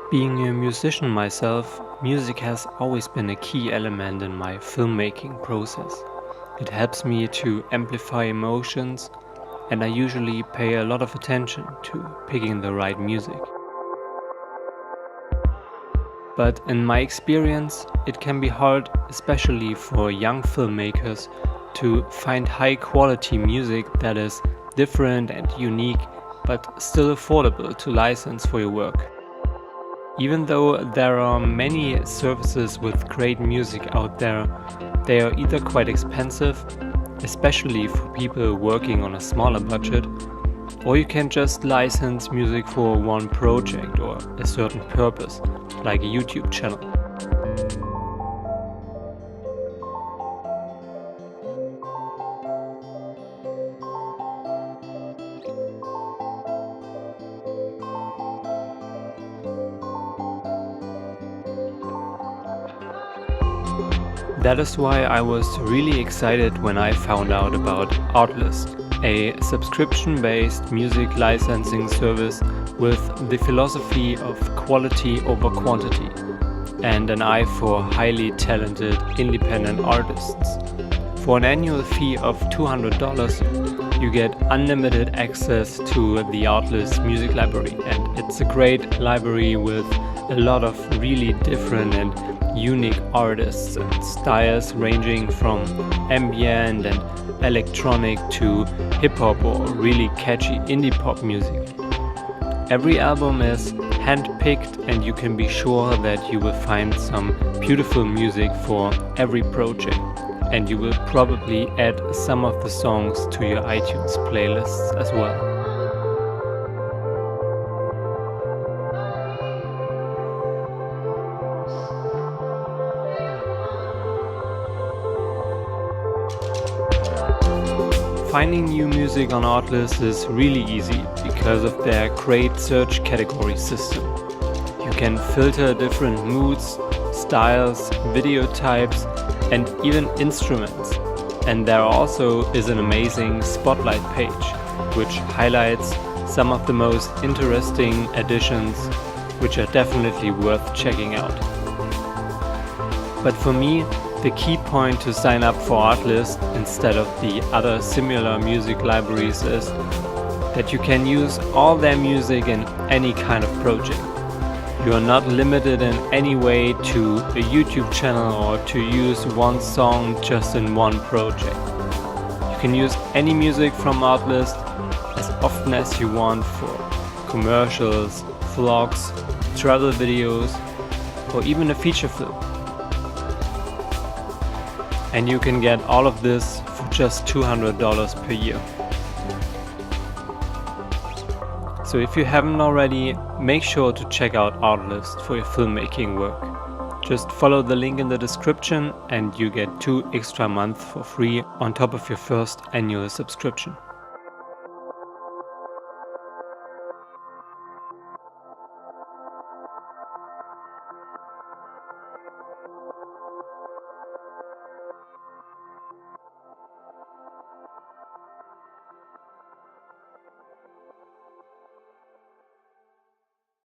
Being a musician myself, music has always been a key element in my filmmaking process. It helps me to amplify emotions, and I usually pay a lot of attention to picking the right music. But in my experience, it can be hard, especially for young filmmakers, to find high quality music that is different and unique, but still affordable to license for your work. Even though there are many services with great music out there, they are either quite expensive, especially for people working on a smaller budget, or you can just license music for one project or a certain purpose, like a YouTube channel. That is why I was really excited when I found out about ARTLIST, a subscription-based music licensing service with the philosophy of quality over quantity and an eye for highly talented independent artists. For an annual fee of $200, you get unlimited access to the ARTLIST music library, and it's a great library with a lot of really different and unique artists and styles ranging from ambient and electronic to hip-hop or really catchy indie pop music. Every album is hand-picked, and you can be sure that you will find some beautiful music for every project, and you will probably add some of the songs to your iTunes playlists as well. Finding new music on ARTLIST is really easy because of their great search category system. You can filter different moods, styles, video types, and even instruments. And there also is an amazing spotlight page, which highlights some of the most interesting additions, which are definitely worth checking out. But for me, the key point to sign up for ARTLIST instead of the other similar music libraries is that you can use all their music in any kind of project. You are not limited in any way to a YouTube channel or to use one song just in one project. You can use any music from ARTLIST as often as you want for commercials, vlogs, travel videos, or even a feature film. And you can get all of this for just $200 per year. So if you haven't already, make sure to check out ARTLIST for your filmmaking work. Just follow the link in the description and you get 2 extra months for free on top of your first annual subscription.